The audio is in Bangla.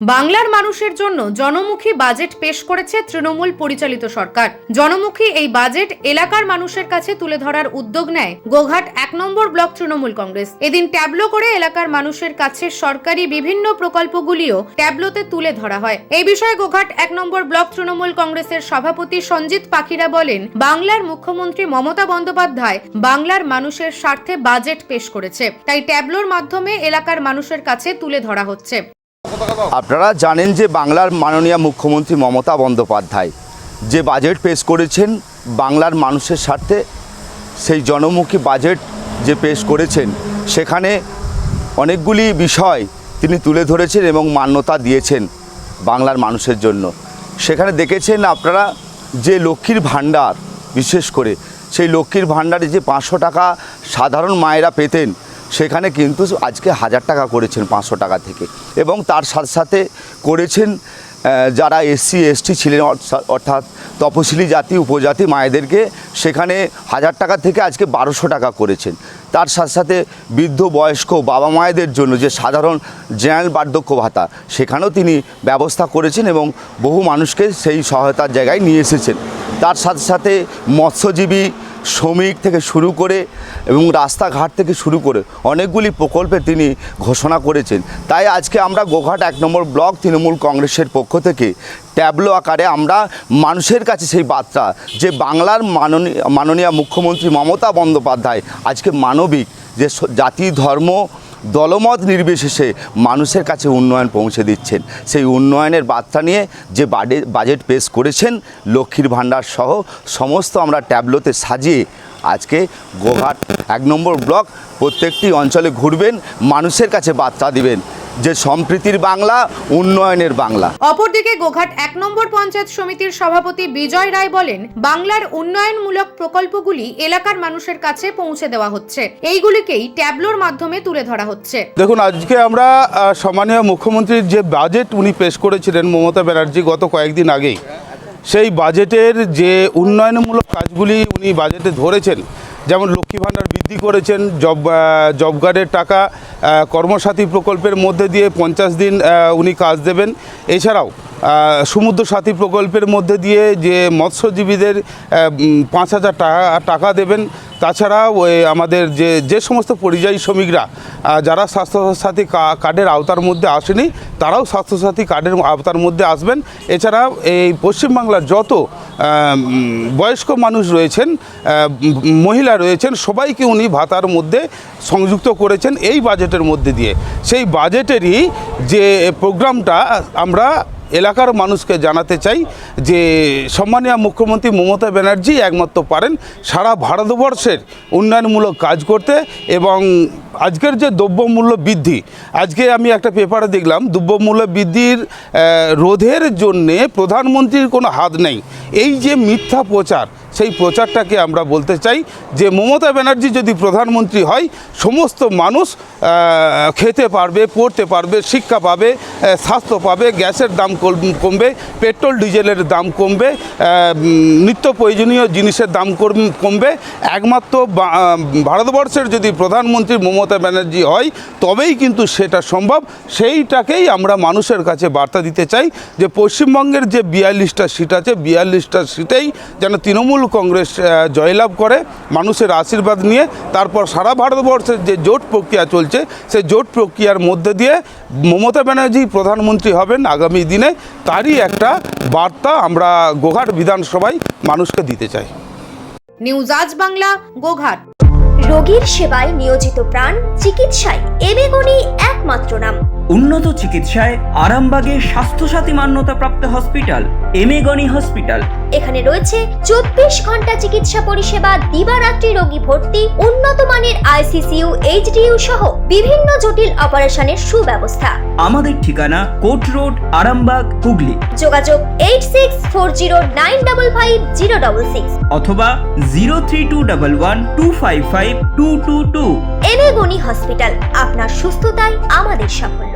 বাংলার মানুষের জন্য জনমুখী বাজেট পেশ করেছে তৃণমূল পরিচালিত সরকার। জনমুখী এই বাজেট এলাকার মানুষের কাছে তুলে ধরার উদ্যোগ নেয় গোঘাট ১ নম্বর ব্লক তৃণমূল কংগ্রেস। এদিন ট্যাবলো করে এলাকার মানুষের কাছে সরকারি বিভিন্ন প্রকল্পগুলিও ট্যাবলোতে তুলে ধরা হয়। এই বিষয়ে গোঘাট ১ নম্বর ব্লক তৃণমূল কংগ্রেসের সভাপতি সঞ্জিত পাখিরা বলেন, বাংলার মুখ্যমন্ত্রী মমতা বন্দ্যোপাধ্যায় বাংলার মানুষের স্বার্থে বাজেট পেশ করেছে, তাই ট্যাবলোর মাধ্যমে এলাকার মানুষের কাছে তুলে ধরা হচ্ছে। আপনারা জানেন যে বাংলার মাননীয় মুখ্যমন্ত্রী মমতা বন্দ্যোপাধ্যায় যে বাজেট পেশ করেছেন বাংলার মানুষের স্বার্থে, সেই জনমুখী বাজেট যে পেশ করেছেন সেখানে অনেকগুলি বিষয় তিনি তুলে ধরেছেন এবং মান্যতা দিয়েছেন বাংলার মানুষের জন্য। সেখানে দেখেছেন আপনারা যে লক্ষ্মীর ভাণ্ডার, বিশেষ করে সেই লক্ষ্মীর ভাণ্ডারে যে ৫০০ টাকা সাধারণ মায়েরা পেতেন সেখানে কিন্তু আজকে ১০০০ টাকা করেছেন ৫০০ টাকা থেকে, এবং তার সাথে সাথে করেছেন যারা এসসি এসটি ছিলেন অর্থাৎ তপশিলি জাতি উপজাতি মায়েদেরকে সেখানে ১০০০ টাকা থেকে আজকে ১২০০ টাকা করেছেন। তার সাথে সাথে বৃদ্ধ বয়স্ক বাবা মায়েদের জন্য যে সাধারণ জেনারেল বার্ধক্য ভাতা সেখানেও তিনি ব্যবস্থা করেছেন এবং বহু মানুষকে সেই সহায়তার জায়গায় নিয়ে এসেছেন। তার সাথে সাথে মৎস্যজীবী শ্রমিক থেকে শুরু করে এবং রাস্তাঘাট থেকে শুরু করে অনেকগুলি প্রকল্পে তিনি ঘোষণা করেছেন। তাই আজকে আমরা গোঘাট ১ নম্বর ব্লক তৃণমূল কংগ্রেসের পক্ষ থেকে ট্যাবলো আকারে আমরা মানুষের কাছে সেই বার্তা যে বাংলার মাননীয় মুখ্যমন্ত্রী মমতা বন্দ্যোপাধ্যায় আজকে মানবিক, যে জাতি ধর্ম দলমত নির্বিশেষে মানুষের কাছে উন্নয়ন পৌঁছে দিচ্ছেন, সেই উন্নয়নের বার্তা নিয়ে যে বাজেট পেশ করেছেন লক্ষ্মীর ভাণ্ডার সহ সমস্ত আমরা ট্যাবলোতে সাজিয়ে আজকে গোঘাট ১ নম্বর ব্লক প্রত্যেকটি অঞ্চলে ঘুরবেন, মানুষের কাছে বার্তা দিবেন যে সম্প্রীতির বাংলা, উন্নয়নের বাংলা। অপরদিকে গোঘাট ১ নম্বর পঞ্চায়েত সমিতির সভাপতি বিজয় রায় বলেন, বাংলার উন্নয়নমূলক প্রকল্পগুলি এলাকার মানুষের কাছে পৌঁছে দেওয়া হচ্ছে, এইগুলিকেই ট্যাবলোর মাধ্যমে তুলে ধরা হচ্ছে। দেখুন, আজকে আমরা সম্মানীয় মুখ্যমন্ত্রীর যে বাজেট উনি পেশ করেছিলেন মমতা ব্যানার্জি গত কয়েকদিন আগেই, সেই বাজেটের যে উন্নয়নমূলক কাজগুলি উনি বাজেটে ধরেছেন, যেমন লক্ষ্মী ভাণ্ডার বৃদ্ধি করেছেন, জব কার্ডের টাকা কর্মসাথী প্রকল্পের মধ্যে দিয়ে ৫০ দিন উনি কাজ দেবেন। এছাড়াও সমুদ্র সাথী প্রকল্পের মধ্যে দিয়ে যে মৎস্যজীবীদের ৫০০০ টাকা দেবেন। তাছাড়াও আমাদের যে সমস্ত পরিযায়ী শ্রমিকরা যারা স্বাস্থ্যসাথী কার্ডের আওতার মধ্যে আসেনি তারাও স্বাস্থ্যসাথী কার্ডের আওতার মধ্যে আসবেন। এছাড়া এই পশ্চিমবাংলার যত বয়স্ক মানুষ রয়েছেন, মহিলা রয়েছেন, সবাইকে উনি ভাতার মধ্যে সংযুক্ত করেছেন এই বাজেটের মধ্যে দিয়ে। সেই বাজেটেরই যে প্রোগ্রামটা আমরা এলাকার মানুষকে জানাতে চাই যে সম্মানীয় মুখ্যমন্ত্রী মমতা ব্যানার্জি একমাত্র পারেন সারা ভারতবর্ষের উন্নয়নমূলক কাজ করতে। এবং আজকের যে দ্রব্যমূল্য বৃদ্ধি, আজকে আমি একটা পেপারে দেখলাম দ্রব্যমূল্য বৃদ্ধির রোধের জন্যে প্রধানমন্ত্রীর কোনো হাত নেই। এই যে মিথ্যা প্রচার, সেই প্রচারটাকে আমরা বলতে চাই যে মমতা ব্যানার্জি যদি প্রধানমন্ত্রী হয় সমস্ত মানুষ খেতে পারবে, পড়তে পারবে, শিক্ষা পাবে, স্বাস্থ্য পাবে, গ্যাসের দাম কমবে, পেট্রোল ডিজেলের দাম কমবে, নিত্য প্রয়োজনীয় জিনিসের দাম কমবে। একমাত্র ভারতবর্ষের যদি প্রধানমন্ত্রী মমতা ব্যানার্জি হয় তবেই কিন্তু সেটা সম্ভব। সেইটাকেই আমরা মানুষের কাছে বার্তা দিতে চাই যে পশ্চিমবঙ্গের যে ৪২টা সিট আছে ৪২টা সিটেই যেন তৃণমূল কংগ্রেস জয়লাভ করে মানুষের আশীর্বাদ নিয়ে। তারপর সারা ভারতবর্ষের যে জোট প্রক্রিয়া চলছে সেই জোট প্রক্রিয়ার মধ্যে দিয়ে মমতা ব্যানার্জি প্রধানমন্ত্রী হবেন আগামী দিনে, তারই একটা বার্তা আমরা গোঘাট বিধানসভায় মানুষকে দিতে চাই। নিউজ আজ বাংলা, গোঘাট। রোগীর সেবায় নিয়োজিত প্রাণ, চিকিৎসায় এবেগুনি একমাত্র নাম। উন্নত চিকিৎসায় আরামবাগে স্বাস্থ্যসাথী মান্যতাপ্রাপ্ত হসপিটাল এমেগনি হসপিটাল। এখানে রয়েছে ২৪ ঘন্টা চিকিৎসা পরিষেবা, দিবারাত্রি রোগী ভর্তি, উন্নত মানের আইসিইউ, এইচডিইউ সহ বিভিন্ন জটিল অপারেশনের সুব্যবস্থা। আমাদের ঠিকানা কোট রোড, আরামবাগ, হুগলি। যোগাযোগ 8640955066 অথবা 03211255222। এবেগুনি হসপিটাল, আপনার সুস্থতাই আমাদের সাফল্য।